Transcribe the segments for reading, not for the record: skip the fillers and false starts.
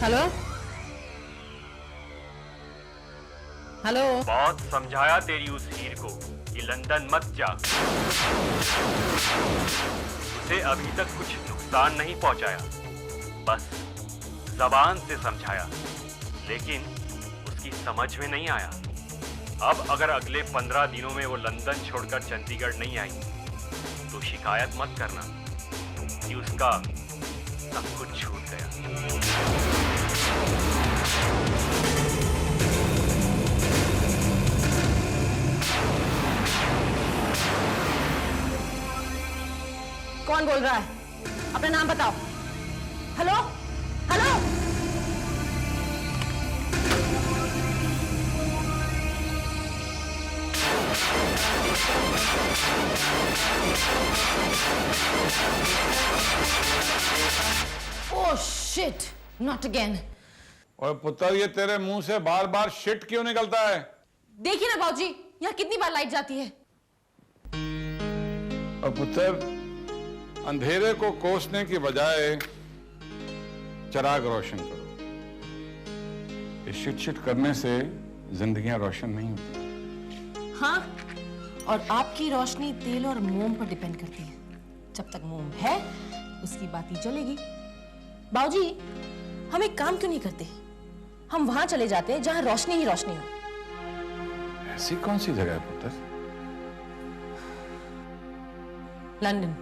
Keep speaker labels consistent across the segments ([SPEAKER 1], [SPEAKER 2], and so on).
[SPEAKER 1] Hello hello.
[SPEAKER 2] बहुत समझाया तेरी उस हीर को कि लंदन मत जा। उसे अभी तक कुछ नुकसान नहीं पहुंचाया, बस जबान से समझाया, लेकिन उसकी समझ में नहीं आया। अब अगर अगले 15 दिनों में वो लंदन छोड़कर चंडीगढ़ नहीं आई तो शिकायत मत करना कि उसका सब कुछ छूट गया।
[SPEAKER 1] कौन बोल रहा है? अपना नाम बताओ। Hello hello. Oh shit, not again.
[SPEAKER 3] और पुत्र, ये तेरे मुंह से बार बार शिट क्यों निकलता है?
[SPEAKER 1] देखिए ना बाबूजी, यहाँ कितनी बार लाइट जाती है।
[SPEAKER 3] और पुत्र, अंधेरे को कोसने की बजाय चिराग रोशन करो। इस शिट शिट करने से जिंदगियां रोशन नहीं होती।
[SPEAKER 1] हाँ, और आपकी रोशनी तेल और मोम पर डिपेंड करती है। जब तक मोम है उसकी बाती चलेगी। बाबूजी, हम एक काम क्यों नहीं करते? हम वहां चले जाते हैं जहां रोशनी ही रोशनी हो।
[SPEAKER 3] ऐसी कौन सी जगह है पुत्र?
[SPEAKER 1] लंदन।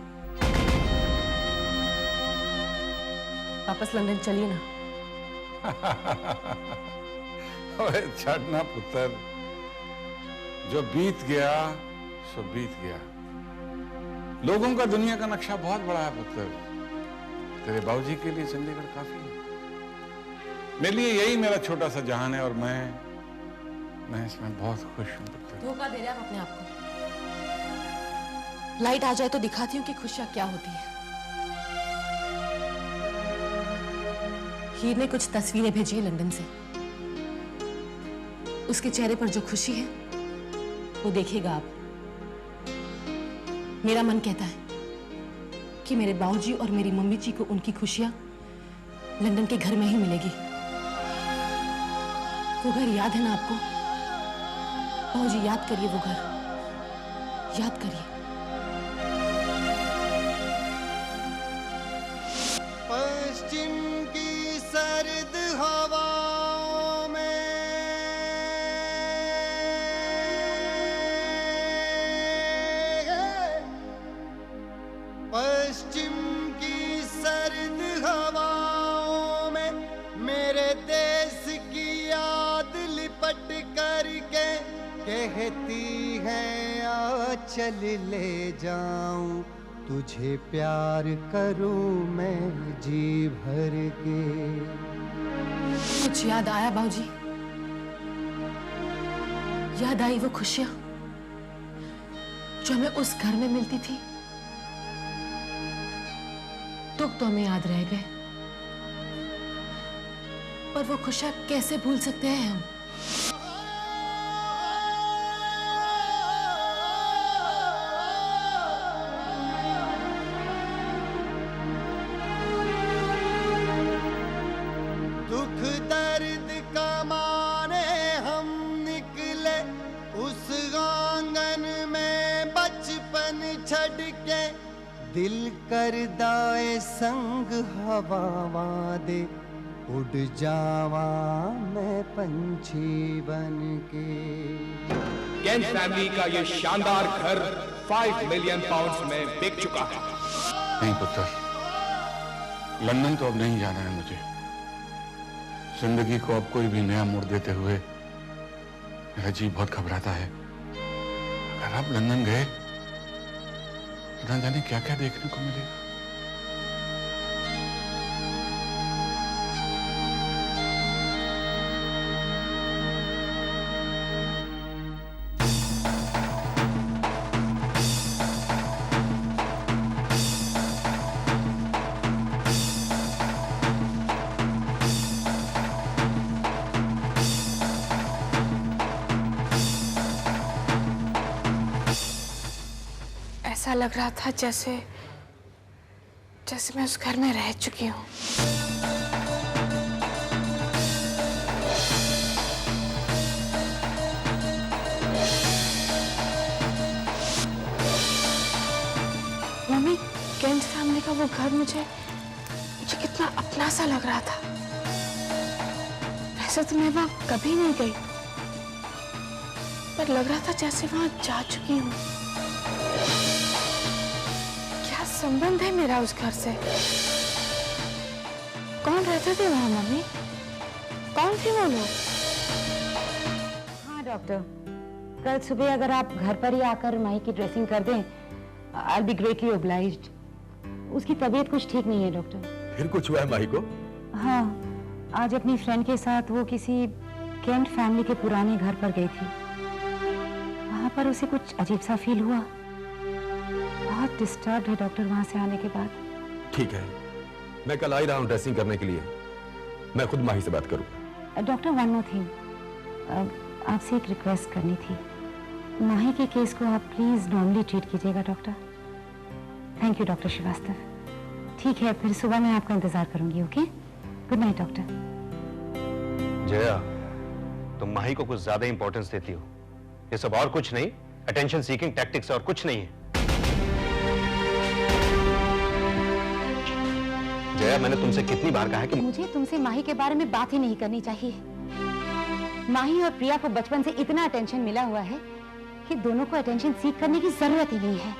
[SPEAKER 1] वापस लंदन चलिए ना।
[SPEAKER 3] ओए छड़ना पुत्र, जो बीत गया सो बीत गया। लोगों का दुनिया का नक्शा बहुत बड़ा है पुत्र। तेरे बाबूजी के लिए चंडीगढ़ काफी है। मेरे लिए यही मेरा छोटा सा जहान है और मैं इसमें बहुत खुश हूं पुत्र।
[SPEAKER 1] धोखा दे रहे हैं आप अपने आप को। लाइट आ जाए तो दिखाती हूँ कि खुशियां क्या होती है। हीर ने कुछ तस्वीरें भेजी है लंदन से। उसके चेहरे पर जो खुशी है वो देखिएगा आप। मेरा मन कहता है कि मेरे बाबूजी और मेरी मम्मी जी को उनकी खुशियां लंदन के घर में ही मिलेगी। वो घर याद है ना आपको? बाबूजी, याद करिए वो घर, याद करिए।
[SPEAKER 4] पश्चिम की सर्द हवाओं में पश्चिम की सर्द हवाओं में मेरे देश की याद लिपट करके कहती है आ चल ले जाऊं तुझे प्यार करूं मैं जी भर के।
[SPEAKER 1] कुछ याद आया बाबूजी? याद आई वो खुशियां जो हमें उस घर में मिलती थी। दुख तो हमें याद रह गए, पर वो खुशियां कैसे भूल सकते हैं हम?
[SPEAKER 4] दुख दर्द कमाने हम निकले उस आंगन में बचपन छड़ के। दिल कर दाए संग हवा दे उड़ जावा मैं पंछी बन के।
[SPEAKER 5] केंट फैमिली का ये शानदार घर 5 मिलियन पाउंड्स में बिक चुका है।
[SPEAKER 3] नहीं पुत्र, लंदन तो अब नहीं जाना है मुझे। जिंदगी को अब कोई भी नया मोड़ देते हुए मेरा जी बहुत घबराता है। अगर आप लंदन गए तो ना जाने क्या क्या देखने को मिलेगा।
[SPEAKER 6] ऐसा लग रहा था जैसे मैं उस घर में रह चुकी हूँ। वो घर मुझे कितना अपना सा लग रहा था। वैसे तो मैं वहां कभी नहीं गई, पर लग रहा था जैसे वहां जा चुकी हूँ। क्या संबंध है मेरा उस घर से? कौन रहते थे वहां मम्मी? कौन थे वो लोग?
[SPEAKER 7] हाँ डॉक्टर, कल सुबह अगर आप घर पर ही आकर माही की ड्रेसिंग कर दें, I'll be greatly obliged। उसकी तबीयत कुछ ठीक नहीं है डॉक्टर।
[SPEAKER 8] फिर कुछ हुआ है माही को?
[SPEAKER 7] हाँ, आज अपनी फ्रेंड के साथ वो किसी केंट फैमिली के पुराने घर पर गई थी। वहां पर उसे कुछ अजीब सा फील हुआ। बहुत डिस्टर्ब है डॉक्टर वहां से आने के बाद।
[SPEAKER 8] ठीक है, मैं कल आ ही रहा हूँ ड्रेसिंग करने के लिए। मैं खुद माही से बात करूंगा।
[SPEAKER 7] डॉक्टर वन मोर थिंग, आपसे एक रिक्वेस्ट करनी थी। माही के केस को आप प्लीज नॉर्मली ट्रीट कीजिएगा doctor. Thank you doctor Shrivastava. ठीक है, फिर सुबह मैं आपका इंतजार करूंगी। Okay, good night doctor.
[SPEAKER 9] Jaya, तुम माही को कुछ ज्यादा इंपॉर्टेंस देती हो। ये सब और कुछ नहीं, अटेंशन सीकिंग टैक्टिक्स और कुछ नहीं है। जया, मैंने तुमसे कितनी बार कहा है कि
[SPEAKER 7] मुझे तुमसे माही के बारे में बात ही नहीं करनी चाहिए। माही और प्रिया को बचपन से इतना अटेंशन मिला हुआ है कि दोनों को अटेंशन सीख करने की जरूरत ही नहीं है,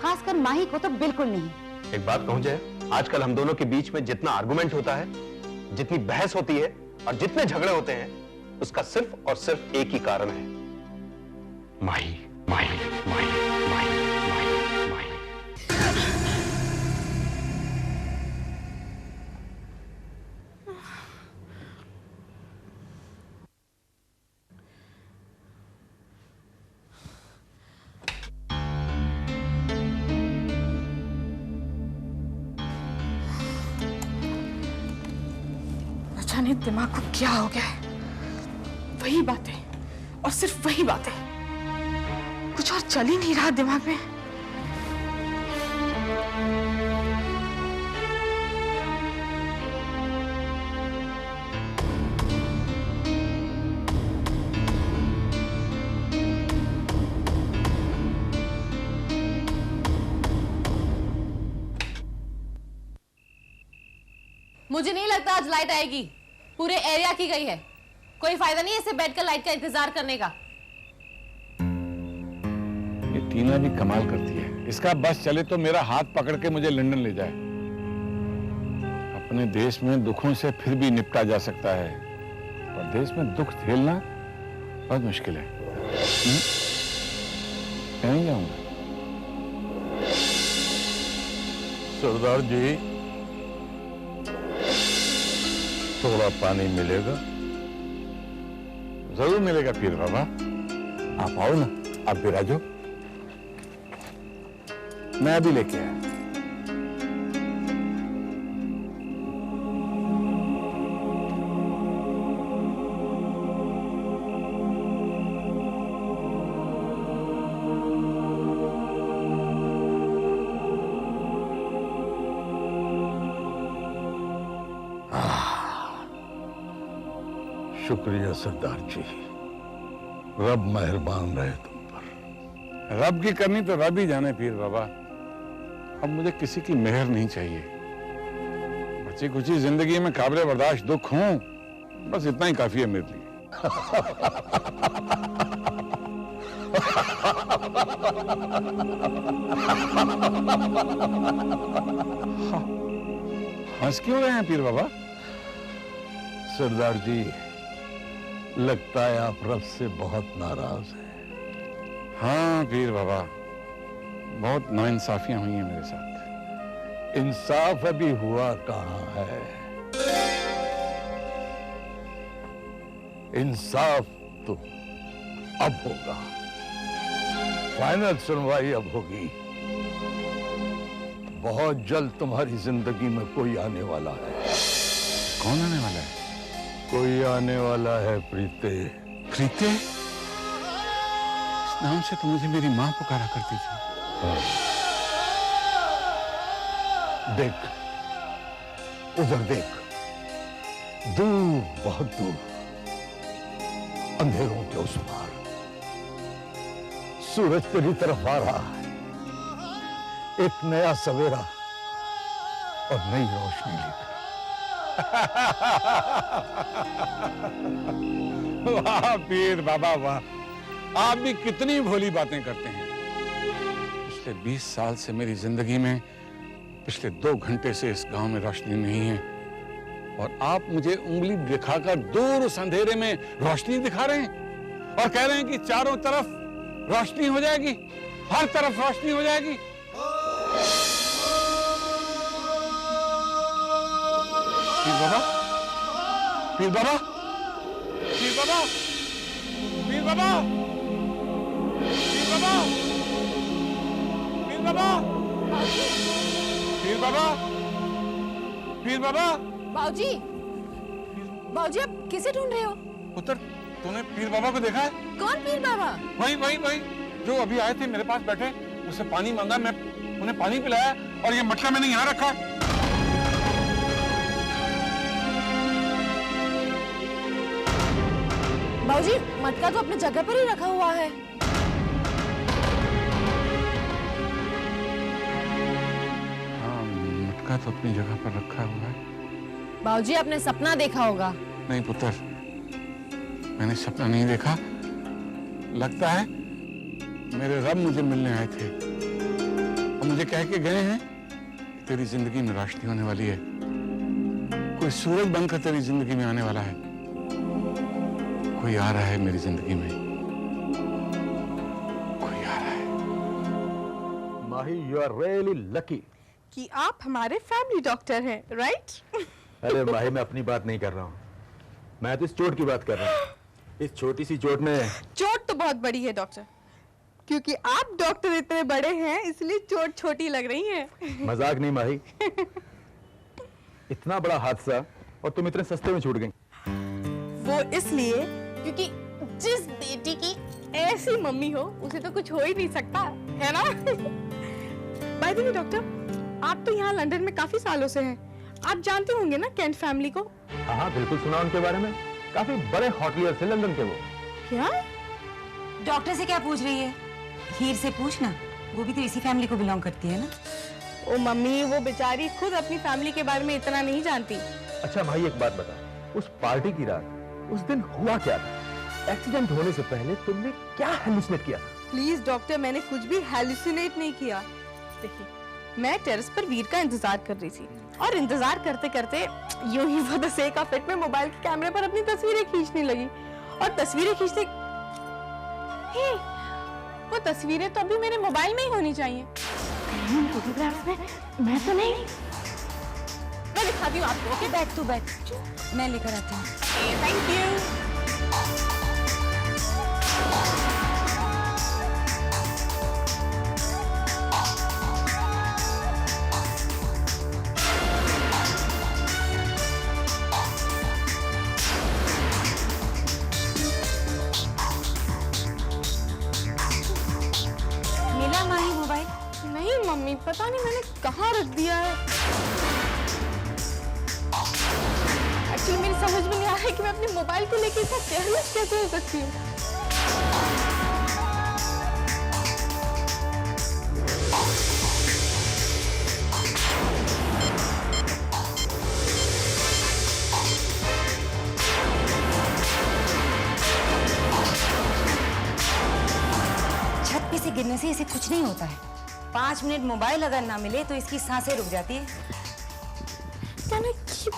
[SPEAKER 7] खासकर माही को तो बिल्कुल नहीं।
[SPEAKER 9] एक बात कहूं जया, आजकल हम दोनों के बीच में जितना आर्गुमेंट होता है, जितनी बहस होती है और जितने झगड़े होते हैं, उसका सिर्फ और सिर्फ एक ही कारण है, माही, माही, माही, माही, माही, माही।
[SPEAKER 6] जाने दिमाग को क्या हो गया है। वही बातें और सिर्फ वही बातें, कुछ और चल ही नहीं रहा दिमाग में।
[SPEAKER 1] मुझे नहीं लगता आज लाइट आएगी। पूरे एरिया की गई है, कोई फायदा नहीं है इसे बैठकर लाइट का इंतजार करने का।
[SPEAKER 3] ये टीना भी कमाल करती है। इसका बस चले तो मेरा हाथ पकड़ के मुझे लंदन ले जाए। अपने देश में दुखों से फिर भी निपटा जा सकता है, पर देश में दुख झेलना बहुत मुश्किल है। मैं नहीं जाऊंगा।
[SPEAKER 8] सरदार जी, थोड़ा पानी मिलेगा?
[SPEAKER 3] जरूर मिलेगा पीर बाबा।
[SPEAKER 8] आप आओ ना, आप बिराजो।
[SPEAKER 3] मैं अभी लेके आया।
[SPEAKER 8] शुक्रिया सरदार जी, रब मेहरबान रहे तुम पर।
[SPEAKER 3] रब की करनी तो रब ही जाने पीर बाबा। अब मुझे किसी की मेहर नहीं चाहिए। बची कुची जिंदगी में काबिल बर्दाश्त दुख हूं, बस इतना ही काफी है मेरे लिए। हंस क्यों रहे हैं पीर बाबा?
[SPEAKER 8] सरदार जी, लगता है आप रब से बहुत नाराज हैं।
[SPEAKER 3] हाँ पीर बाबा, बहुत नाइंसाफियां हुई हैं मेरे साथ।
[SPEAKER 8] इंसाफ अभी हुआ कहाँ है? इंसाफ तो अब होगा। फाइनल सुनवाई अब होगी। बहुत जल्द तुम्हारी जिंदगी में कोई आने वाला है।
[SPEAKER 3] कौन आने वाला है?
[SPEAKER 8] कोई आने वाला है प्रीते।
[SPEAKER 3] प्रीते? इस नाम से तो मुझे मेरी मां पुकारा करती थी।
[SPEAKER 8] देख, उधर देख, दूर, बहुत दूर, अंधेरों के उस पार सूरज तेरी तरफ आ रहा है। एक नया सवेरा
[SPEAKER 3] और नई रोशनी लेकर। वाह पीर बाबा वाह, आप भी कितनी भोली बातें करते हैं। पिछले 20 साल से मेरी जिंदगी में पिछले 2 घंटे से इस गांव में रोशनी नहीं है, और आप मुझे उंगली दिखाकर दूर उस अंधेरे में रोशनी दिखा रहे हैं और कह रहे हैं कि चारों तरफ रोशनी हो जाएगी, हर तरफ रोशनी हो जाएगी। पीर बाबा, पीर बाबा, पीर बाबा, पीर बाबा, पीर बाबा, पीर बाबा, पीर बाबा, पीर बाबा।
[SPEAKER 1] बाबूजी, बाबूजी आप किसे ढूंढ रहे हो?
[SPEAKER 3] पुत्र, तूने पीर बाबा को देखा है?
[SPEAKER 1] कौन पीर बाबा?
[SPEAKER 3] वही जो अभी आए थे मेरे पास बैठे, मुझसे पानी मांगा, मैं उन्हें पानी पिलाया और ये मटका मैंने यहाँ रखा।
[SPEAKER 1] बाबूजी, मटका तो अपनी जगह पर ही रखा हुआ है।
[SPEAKER 3] हाँ, मटका तो अपनी जगह पर रखा हुआ है।
[SPEAKER 1] बाबूजी, आपने सपना देखा होगा।
[SPEAKER 3] नहीं पुत्र, मैंने सपना नहीं देखा। लगता है मेरे रब मुझे मिलने आए थे और मुझे कह के गए हैं कि तेरी जिंदगी में रोशनी होने वाली है, कोई सूरज बनकर तेरी जिंदगी में आने वाला है, कोई आ रहा है मेरी जिंदगी में, कोई आ रहा है।
[SPEAKER 8] माही, यू आर रियली लकी
[SPEAKER 6] कि आप हमारे फैमिली डॉक्टर हैं, राइट?
[SPEAKER 8] अरे माही, मैं अपनी बात नहीं कर रहा हूँ, मैं तो इस चोट की बात कर रहा हूँ। इस छोटी सी चोट में
[SPEAKER 6] चोट तो बहुत बड़ी है डॉक्टर, क्योंकि आप डॉक्टर इतने बड़े हैं इसलिए चोट छोटी लग रही है।
[SPEAKER 8] मजाक नहीं माही, इतना बड़ा हादसा और तुम इतने सस्ते में छूट गई।
[SPEAKER 6] वो इसलिए क्योंकि जिस बेटी की ऐसी मम्मी हो उसे तो कुछ हो ही नहीं सकता, है ना? बाय द वे डॉक्टर, आप तो यहाँ लंदन में काफी सालों से हैं, आप जानते होंगे ना कैंट फैमिली को?
[SPEAKER 8] हाँ, बिल्कुल सुना उनके बारे में, काफी बड़े हॉटलियर थे लंदन के वो।
[SPEAKER 6] क्या?
[SPEAKER 7] डॉक्टर से क्या पूछ रही है? हीर से पूछना, वो भी तो इसी फैमिली को बिलोंग करती है ना।
[SPEAKER 6] ओ मम्मी, वो बेचारी खुद अपनी फैमिली के बारे में इतना नहीं जानती।
[SPEAKER 8] अच्छा भाई, एक बात बता, उस पार्टी की रात, उस दिन हुआ क्या था? एक्सीडेंट होने से पहले तुमने क्या हेलुसिनेट किया?
[SPEAKER 6] प्लीज डॉक्टर, मैंने कुछ भी हेलुसिनेट नहीं किया। देखिए, मैं टेरेस पर वीर का इंतजार कर रही थी और इंतजार करते करते यूं ही वो द सेक ऑफ इट में मोबाइल के कैमरे पर अपनी तस्वीरें खींचने लगी, और तस्वीरें खींचते वो तस्वीरें तो अभी मेरे मोबाइल में ही होनी चाहिए। फोटोग्राफ्स में मैं तो नहीं, मैं दिखाती हूँ आपको। ओके,
[SPEAKER 7] बैठ तू बैठ, मैं लेकर आती हूँ।
[SPEAKER 6] Thank you.
[SPEAKER 7] मिला माही मोबाइल?
[SPEAKER 6] नहीं मम्मी, पता नहीं मैंने कहाँ रख दिया है। एक्चुअली मेरी समझ में नहीं आ रहा है कि मैं अपने मोबाइल को लेकर इतना केयरलेस कैसे हो सकती हूँ।
[SPEAKER 7] छत पे से गिरने से इसे कुछ नहीं होता है। 5 मिनट मोबाइल अगर ना मिले तो इसकी सांसें रुक जाती है।
[SPEAKER 6] Can I keep...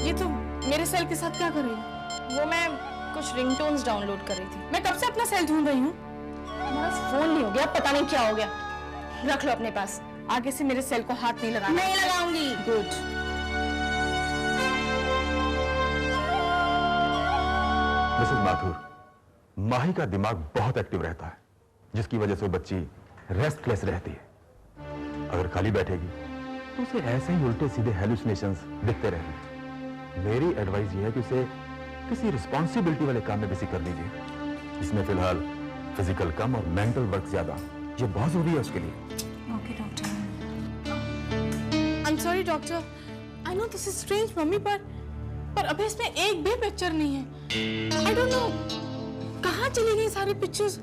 [SPEAKER 6] ये तो मेरे सेल के साथ क्या कर रही है? वो मैं कुछ रिंगटोन्स डाउनलोड कर रही थी। मैं कब से अपना सेल ढूंढ रही हूँ। तुम्हारा फोन नहीं हो गया, पता नहीं क्या हो गया। रख लो अपने पास, आगे से मेरे सेल को हाथ नहीं लगाना। नहीं लगाऊंगी। गुड।
[SPEAKER 8] मिसेस माथुर, माही का दिमाग बहुत एक्टिव रहता है, जिसकी वजह से वो बच्ची रेस्टलेस रहती है। अगर खाली बैठेगी तो उसे ऐसे ही उल्टे सीधे हेलुसिनेशंस दिखते रहेंगे। मेरी एडवाइस ये है कि उसे किसी रिस्पॉन्सिबिलिटी वाले काम में बिजी कर दीजिए, इसमें फिलहाल फिजिकल कम और मेंटल वर्क ज्यादा, ये बहुत जरूरी है उसके लिए।
[SPEAKER 7] Okay doctor.
[SPEAKER 6] I am sorry doctor, I know this is strange mummy, पर अभी इसमें एक भी पिक्चर नहीं है। आई डोंट नो कहाँ चली गई सारी पिक्चर्स।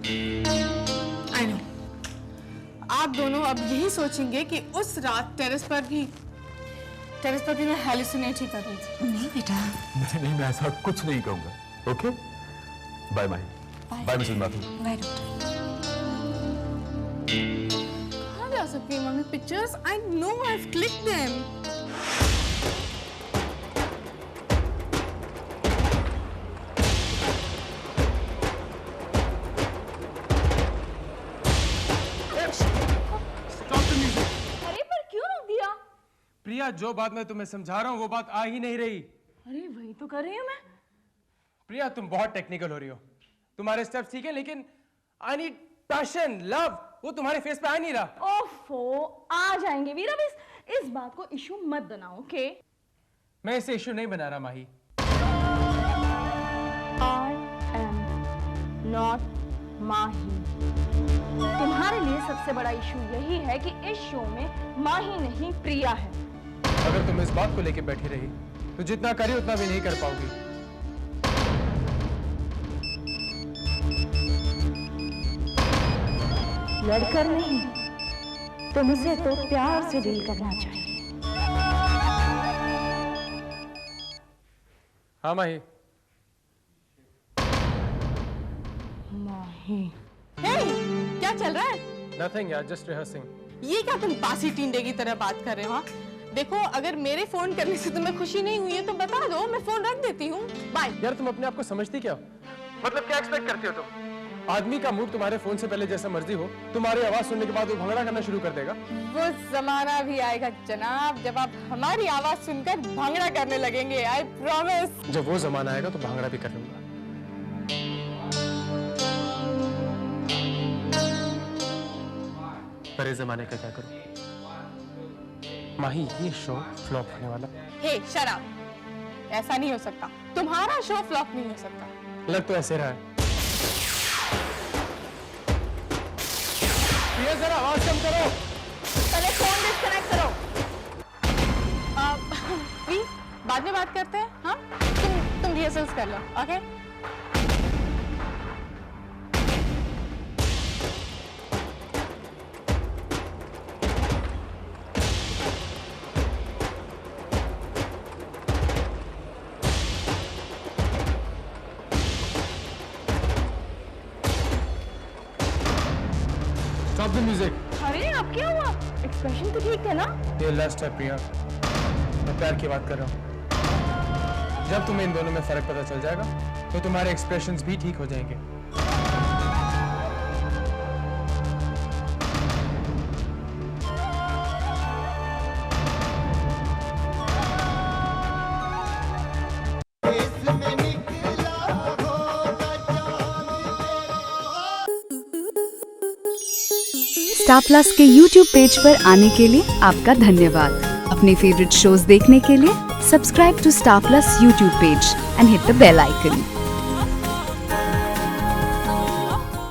[SPEAKER 6] आई नो आप दोनों अब यही सोचेंगे कि उस रात टेरेस पर भी मैं हेलुसिनेट ही कर रही थी।
[SPEAKER 7] नहीं बेटा,
[SPEAKER 8] नहीं, मैं ऐसा कुछ नहीं कहूंगा। Okay, bye Mahi, bye Mrs Mathur.
[SPEAKER 7] Bye doctor.
[SPEAKER 6] कहाँ जा सकती है mummy pictures? I know I have clicked them.
[SPEAKER 10] Priya, जो बात मैं तुम्हें समझा रहा हूँ वो बात आ ही नहीं रही।
[SPEAKER 6] अरे वही तो कर रही हूँ मैं।
[SPEAKER 10] प्रिया, तुम बहुत टेक्निकल हो रही हो। तुम्हारे स्टेप्स ठीक है, लेकिन आई नीड पैशन, लव, वो तुम्हारे फेस पे आ नहीं रहा।
[SPEAKER 11] ओफो, आ जाएंगे वीर, अब इस बात को इशू मत बनाओ, ओके?
[SPEAKER 10] मैं इसे इशू नहीं बना रहा माही।
[SPEAKER 11] I am not माही। तुम्हारे लिए सबसे बड़ा इशू यही है कि इस शो में माही नहीं प्रिया है।
[SPEAKER 10] अगर तुम इस बात को लेके बैठी रही तो जितना करी उतना भी नहीं कर पाओगी।
[SPEAKER 11] लड़कर नहीं, तुमसे तो प्यार से डील करना चाहिए।
[SPEAKER 10] हाँ माही।
[SPEAKER 11] माही।
[SPEAKER 6] हे, क्या चल रहा है?
[SPEAKER 10] नथिंग यार, जस्ट रिहर्सिंग।
[SPEAKER 6] ये क्या तुम पासी टींडे की तरह बात कर रहे हो? देखो, अगर मेरे फोन करने से तुम्हें खुशी नहीं हुई है तो बता दो, मैं फोन रख देती हूँ। बाय।
[SPEAKER 10] यार तुम अपने आप को समझती क्या हो? मतलब क्या एक्सपेक्ट करती हो तुम? आदमी का मूड तुम्हारे फोन से पहले जैसा मर्जी हो, तुम्हारी आवाज सुनने के बाद वो भंगड़ा करना शुरू कर देगा।
[SPEAKER 6] वो जमाना भी आएगा जनाब, जब आप हमारी आवाज सुनकर भंगड़ा करने लगेंगे। I promise.
[SPEAKER 10] जब वो जमाना आएगा तो भंगड़ा भी कर लूंगा। पर इस जमाने का क्या करूं? माही, ये शो फ्लॉप होने वाला।
[SPEAKER 6] हे शट अप, ऐसा नहीं हो सकता। तुम्हारा शो फ्लॉप नहीं हो सकता।
[SPEAKER 10] लग तो ऐसे रहा है। ये जरा आवाज कम करो।
[SPEAKER 6] पहले फोन डिस्कनेक्ट करो। बाद में बात करते हैं। हाँ, तुम रिहर्सल्स कर लो, ओके?
[SPEAKER 10] Stop the music.
[SPEAKER 11] अरे अब क्या हुआ? एक्सप्रेशन तो ठीक है ना?
[SPEAKER 10] ये लास्ट है प्रिया, मैं प्यार की बात कर रहा हूँ। जब तुम्हें इन दोनों में फर्क पता चल जाएगा तो तुम्हारे एक्सप्रेशंस भी ठीक हो जाएंगे।
[SPEAKER 12] स्टार प्लस के YouTube पेज पर आने के लिए आपका धन्यवाद। अपने फेवरेट शोज देखने के लिए subscribe to star plus YouTube page and hit the bell icon.